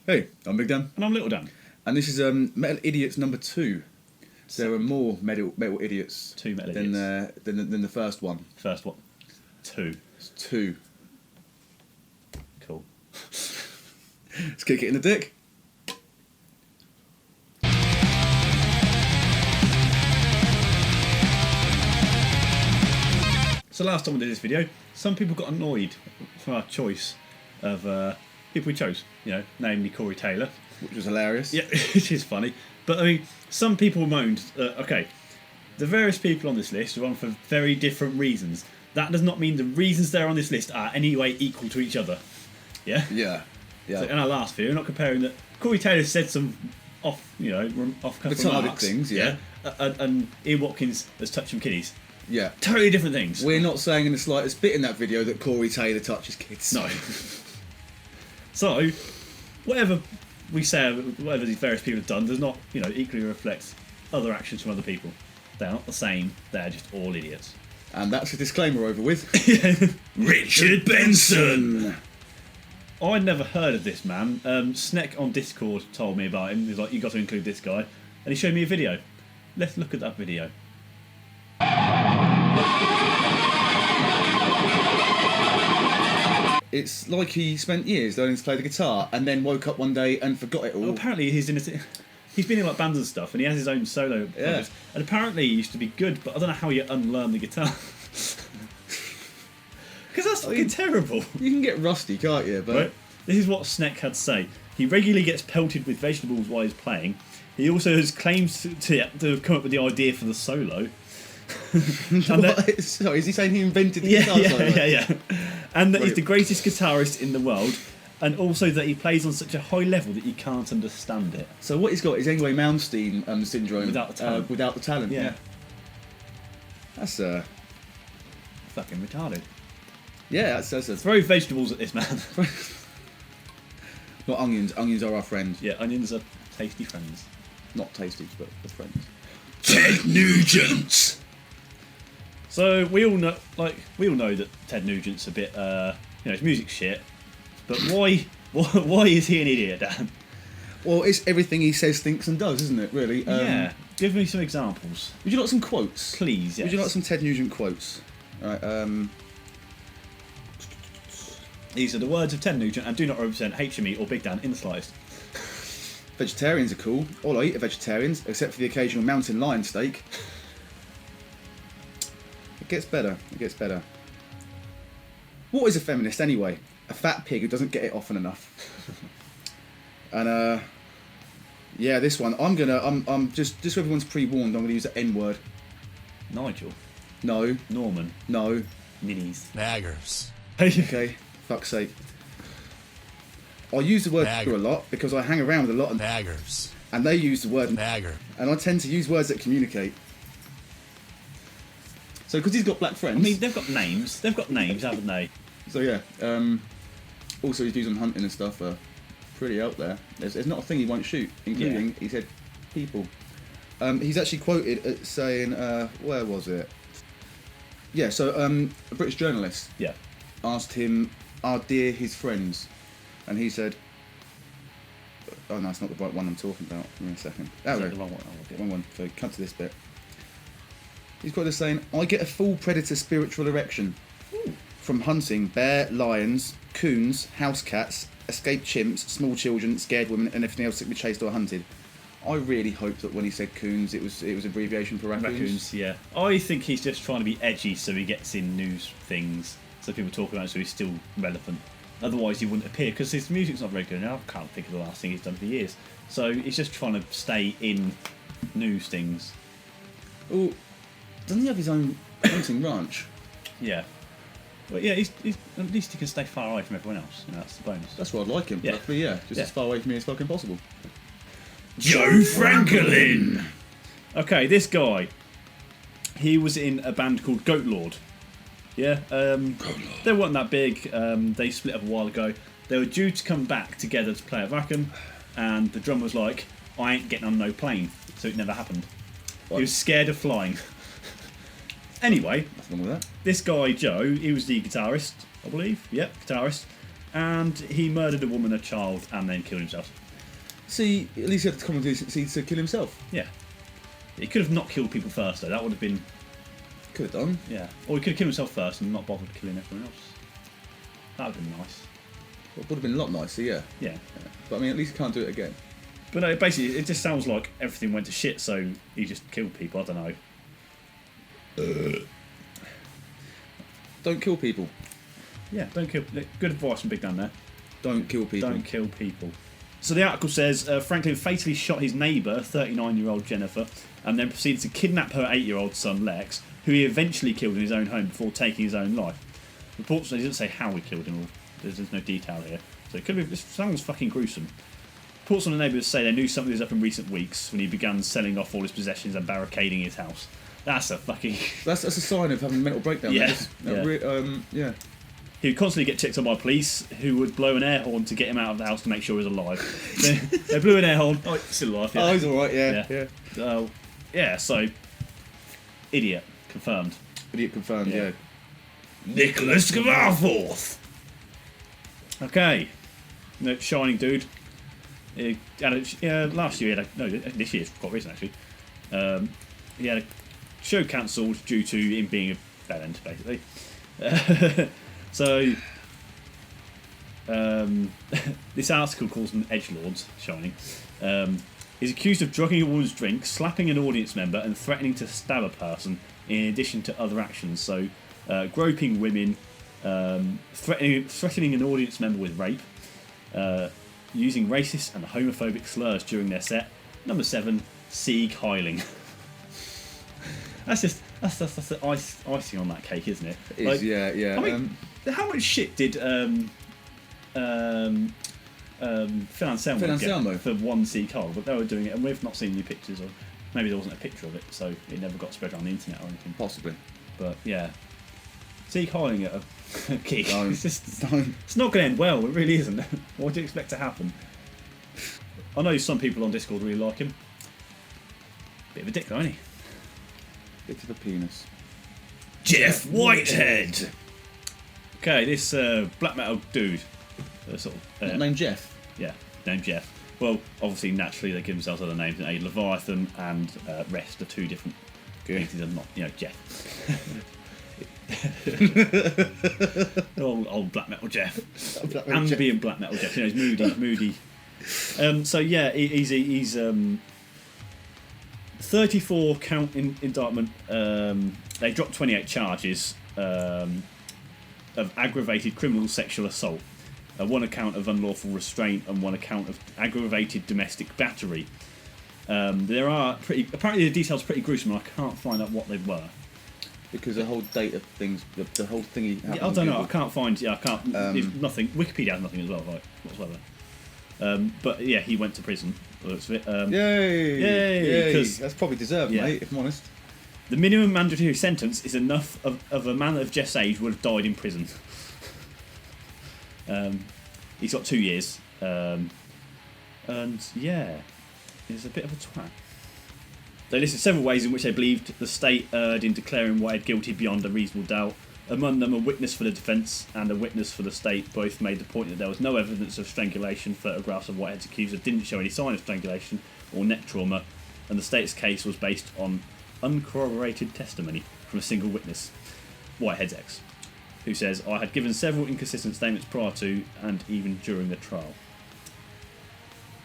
Hey, I'm Big Dan. And I'm Little Dan. And this is Metal Idiots number 2. So there are more metal idiots. 2 metal than, idiots. Than the first one. First one. 2. It's 2. Cool. Let's kick it in the dick. So last time we did this video, some people got annoyed from our choice of people we chose, namely Corey Taylor. Which was hilarious. Yeah, which is funny. But I mean, some people moaned, okay, the various people on this list are on for very different reasons. That does not mean the reasons they're on this list are any way equal to each other. Yeah? Yeah. So in our last video, we're not comparing that. Corey Taylor said some off-cuff remarks. things, yeah. And Ian Watkins has touched some kiddies. Yeah. Totally different things. We're not saying in the slightest bit in that video that Corey Taylor touches kids. No. So, whatever we say, whatever these various people have done, does not, equally reflect other actions from other people. They're not the same. They're just all idiots. And that's a disclaimer over with. Richard Benson. I'd never heard of this man. Sneck on Discord told me about him. He was like, "You got to include this guy," and he showed me a video. Let's look at that video. It's like he spent years learning to play the guitar and then woke up one day and forgot it all. Well, apparently he's been in like bands and stuff, and he has his own solo projects. And apparently he used to be good, but I don't know how you unlearn the guitar. Because that's fucking terrible. You can get rusty, can't you? But right? This is what Sneck had to say. He regularly gets pelted with vegetables while he's playing. He also has claims to come up with the idea for the solo. Sorry, is he saying he invented the guitar solo? Yeah. And that he's the greatest guitarist in the world, and also that he plays on such a high level that you can't understand it. So what he's got is Yngwie Malmsteen syndrome. Without the talent. Without the talent, yeah. That's fucking retarded. Yeah, that's Throw vegetables at this man. Not onions. Onions are our friends. Yeah, onions are tasty friends. Not tasty, but they're friends. Ted Nugent. So we all know that Ted Nugent's a bit, his music's shit. But why is he an idiot, Dan? Well, it's everything he says, thinks, and does, isn't it? Really. Yeah. Give me some examples. Would you like some quotes? Please. Yes. Would you like some Ted Nugent quotes? All right. These are the words of Ted Nugent and do not represent HME or Big Dan in the slightest. Vegetarians are cool. All I eat are vegetarians, except for the occasional mountain lion steak. It gets better. What is a feminist anyway? A fat pig who doesn't get it often enough. And yeah, this one I'm just so everyone's pre-warned. I'm gonna use the N word. Nigel. No. Norman. No. Ninnies. Naggers. Okay. Fuck's sake. I use the word nagger a lot because I hang around with a lot of naggers. And they use the word nagger. And I tend to use words that communicate. So, because he's got black friends... I mean, they've got names, haven't they? So, yeah. Also, his views on hunting and stuff are pretty out there. There's not a thing he won't shoot, including, he said, people. He's actually quoted as saying... where was it? Yeah, so a British journalist asked him, are deer his friends? And he said... Oh, no, it's not the right one I'm talking about. Give me a second. Oh, no. The wrong one. Wrong one. So, cut to this bit. He's quoted as saying, I get a full predator spiritual erection from hunting bear, lions, coons, house cats, escaped chimps, small children, scared women, and everything else that can be chased or hunted. I really hope that when he said coons, it was abbreviation for raccoons. Raccoons, yeah. I think he's just trying to be edgy so he gets in news things, so people talk about it, so he's still relevant. Otherwise, he wouldn't appear, because his music's not very good, and I can't think of the last thing he's done for years. So he's just trying to stay in news things. Well, doesn't he have his own hunting ranch? Yeah. But yeah, he's, at least he can stay far away from everyone else. That's the bonus. That's why I'd like him. Yeah. Just as far away from me as fucking possible. Joe Frankulin! Okay, this guy. He was in a band called Goat Lord. Yeah, they weren't that big. They split up a while ago. They were due to come back together to play at Wacken, and the drummer was like, I ain't getting on no plane, so it never happened. What? He was scared of flying. Anyway, nothing wrong with that. This guy, Joe, he was the guitarist, I believe. Yep, guitarist. and he murdered a woman, a child, and then killed himself. See, at least he had the common decency to kill himself. Yeah. He could have not killed people first, though. That would have been... Could have done. Yeah. Or he could have killed himself first and not bothered killing everyone else. That would have been nice. Well, it would have been a lot nicer, yeah. Yeah. But I mean, at least he can't do it again. But no, basically, it just sounds like everything went to shit, so he just killed people. I don't know. Don't kill people. Yeah, don't kill... Good advice from Big Dan there. Don't kill people. Don't kill people. So the article says Franklin fatally shot his neighbour, 39-year-old Jennifer, and then proceeded to kidnap her 8-year-old son Lex, who he eventually killed in his own home before taking his own life. Reports doesn't say how he killed him, or there's no detail here. So it could be... This sounds fucking gruesome. Reports from the neighbours say they knew something was up in recent weeks when he began selling off all his possessions and barricading his house. That's a fucking... That's a sign of having a mental breakdown. Yeah. Yeah. He would constantly get ticked on by police, who would blow an air horn to get him out of the house to make sure he was alive. they blew an air horn. Oh, he's still alive. Yeah. Oh, he's alright, yeah. Yeah, so... Idiot. Confirmed. Idiot confirmed, yeah. Niklas Kvarforth! Okay. No, shining dude. He had last year, this year's quite recent actually. He had a show cancelled due to him being a bad end, basically. So, this article calls them edgelords, Shining. He's accused of drugging a woman's drink, slapping an audience member, and threatening to stab a person, in addition to other actions. So, groping women, threatening an audience member with rape, using racist and homophobic slurs during their set. Number 7, Sieg Heiling. That's the icing on that cake, isn't it? It is, yeah. I mean, how much shit did Phil Anselmo get for one Sieg Heil? But they were doing it, and we've not seen any pictures, or maybe there wasn't a picture of it, so it never got spread around the internet or anything. Possibly. But yeah, Sieg Heiling at a gig. No. It's not going to end well. It really isn't. What do you expect to happen? I know some people on Discord really like him. Bit of a dick, though, isn't he? Bit of a penis. Jef Whitehead. Okay, this black metal dude, sort of named Jef. Yeah, named Jef. Well, obviously, naturally, they give themselves other names. Leviathan and Rest are two different entities. And not, Jef. old black metal Jef. Ambient black metal Jef. He's moody. So yeah, he's 34 count indictment. They dropped 28 charges of aggravated criminal sexual assault, one account of unlawful restraint, and one account of aggravated domestic battery. There are apparently the details are pretty gruesome, and I can't find out what they were. Because the whole date of things, the whole thingy. Yeah, I don't know. I can't find. Yeah, I can't. There's nothing. Wikipedia has nothing as well, right? Whatsoever. But yeah, he went to prison. By the looks of it. Yay! Because that's probably deserved, mate. If I'm honest. The minimum mandatory sentence is enough of a man of Jeff's age would have died in prison. He's got 2 years, and yeah, he's a bit of a twat. They listed several ways in which they believed the state erred in declaring Whitehead guilty beyond a reasonable doubt. Among them, a witness for the defence and a witness for the state both made the point that there was no evidence of strangulation. Photographs of Whitehead's accuser didn't show any sign of strangulation or neck trauma, and the state's case was based on uncorroborated testimony from a single witness, Whitehead's ex, who says, "I had given several inconsistent statements prior to and even during the trial."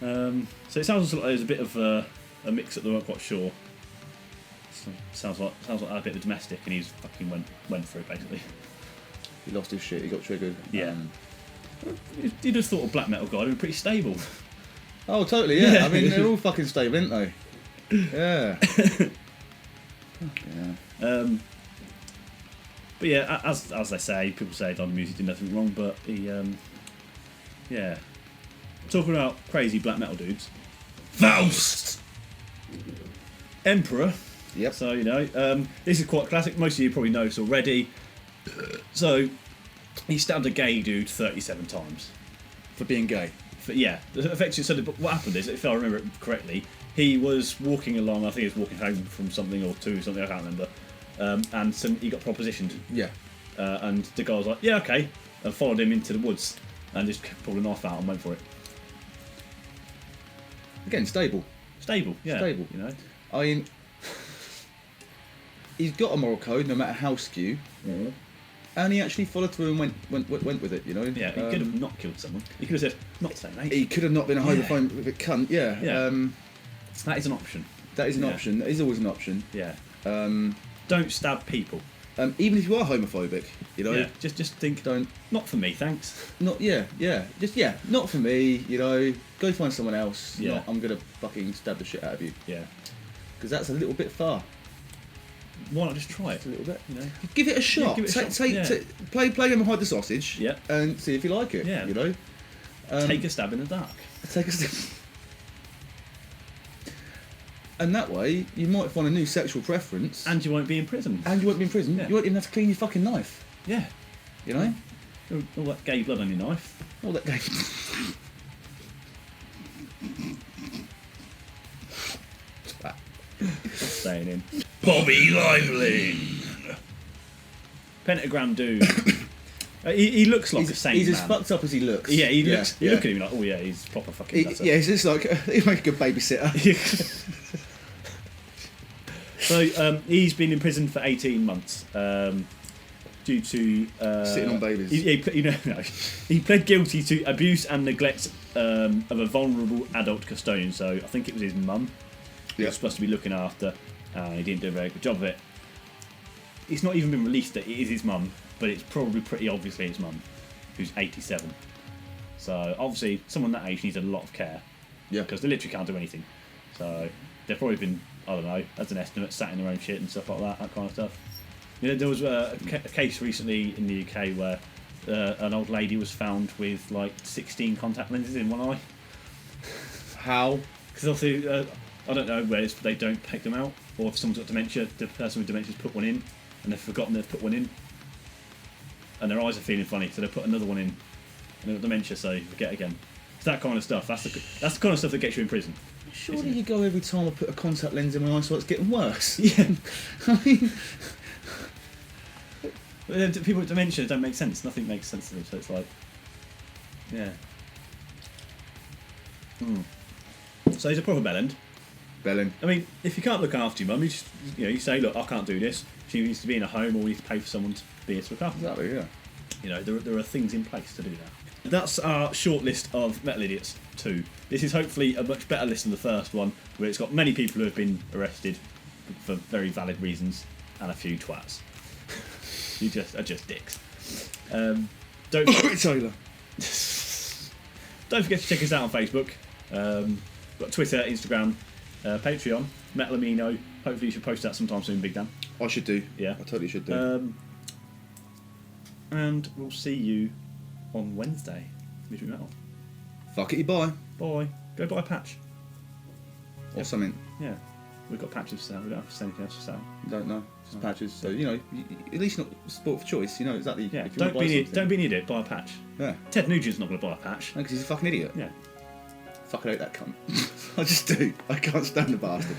So it sounds like there's a bit of a mix that they weren't quite sure. So sounds like a bit of domestic, and he's fucking went for it basically. He lost his shit. He got triggered. Yeah. You'd have thought a black metal guy would be pretty stable. Oh, totally. Yeah. I mean, they're all fucking stable, aren't they? Yeah. Yeah. But yeah, as they say, people say Don Music did nothing wrong, but he, yeah. Talking about crazy black metal dudes. Faust! Emperor. Yep. So, this is quite classic. Most of you probably know this already. So, he stabbed a gay dude 37 times. For being gay? Effectively, so what happened is, if I remember it correctly, he was walking along, I think he was walking home from something or to something, I can't remember, and he got propositioned. Yeah. And the guy was like, yeah, okay, and followed him into the woods. and just pulled a knife out and went for it. Again, stable. Stable, yeah. Stable. You know. I mean, he's got a moral code, no matter how skew, and he actually followed through and went with it. You know. Yeah, he could have not killed someone. He could have said, "Not today, mate." He could have not been a homophobic cunt. Yeah. Yeah. That is an option. That is an option. That is always an option. Yeah. Don't stab people. Even if you are homophobic, you know. Yeah. Just think. Don't. Not for me, thanks. Not. Yeah. Just not for me. You know. Go find someone else. Yeah. Not, I'm gonna fucking stab the shit out of you. Yeah. Because that's a little bit far. Why not just try it? Just a little bit. You know. Give it a shot. Yeah, give it a shot. Play game and hide the sausage. Yeah. And see if you like it. Yeah. You know. Take a stab in the dark. Take a stab. And that way, you might find a new sexual preference. And you won't be in prison. And you won't be in prison. Yeah. You won't even have to clean your fucking knife. Yeah. You know? All that gay blood on your knife. All that gay. Staying in. Bobby Liebling. Pentagram dude. He looks like a sane He's man. as fucked up as he looks. Yeah, he looks. You look at him like, oh yeah, he's proper fucking. Yeah, he's just like he'll make a good babysitter. So he's been in prison for 18 months due to Sitting on babies. He pled guilty to abuse and neglect of a vulnerable adult custodian. So I think it was his mum. He was supposed to be looking after. He didn't do a very good job of it. It's not even been released that it is his mum, but it's probably pretty obviously his mum, who's 87. So obviously someone that age needs a lot of care. Yeah. Because they literally can't do anything. So they've probably been, I don't know, as an estimate, sat in their own shit and stuff like that kind of stuff. You know, there was a case recently in the UK where an old lady was found with like 16 contact lenses in one eye. How? Because obviously, I don't know where they don't take them out, or if someone's got dementia, the person with dementia's put one in, and they've forgotten they've put one in, and their eyes are feeling funny, so they put another one in, and they've got dementia, so you forget again. It's that kind of stuff. That's the kind of stuff that gets you in prison. Surely you go every time I put a contact lens in my eye, so it's getting worse. Yeah. I mean, People with dementia don't make sense. Nothing makes sense to them. So it's like, yeah. So he's a proper bellend. Bellend. I mean, if you can't look after your mum, you say, look, I can't do this. She needs to be in a home, or we need to pay for someone to be here to look after her. Exactly. Yeah. You know, there are things in place to do that. That's our short list of Metal Idiots 2. This is hopefully a much better list than the first one, where it's got many people who have been arrested for very valid reasons, and a few twats. You are just dicks. Don't Taylor. Don't forget to check us out on Facebook. Got Twitter, Instagram, Patreon, Metal Amino. Hopefully you should post that sometime soon, Big Dan. I should do. Yeah. I totally should do. And we'll see you on Wednesday. Midweek Metal. Fuck it, you buy. Bye. Go buy a patch. Or something. Yeah. We've got patches for sale. We don't have to send anything else for sale. Don't know. Just patches. So, you know, at least not sport for choice. You know exactly. Yeah. If you Don't want to buy be an idiot. Buy a patch. Yeah. Ted Nugent's not going to buy a patch. No, because he's a fucking idiot. Yeah. Fucking hate that cunt. I just do. I can't stand the bastard.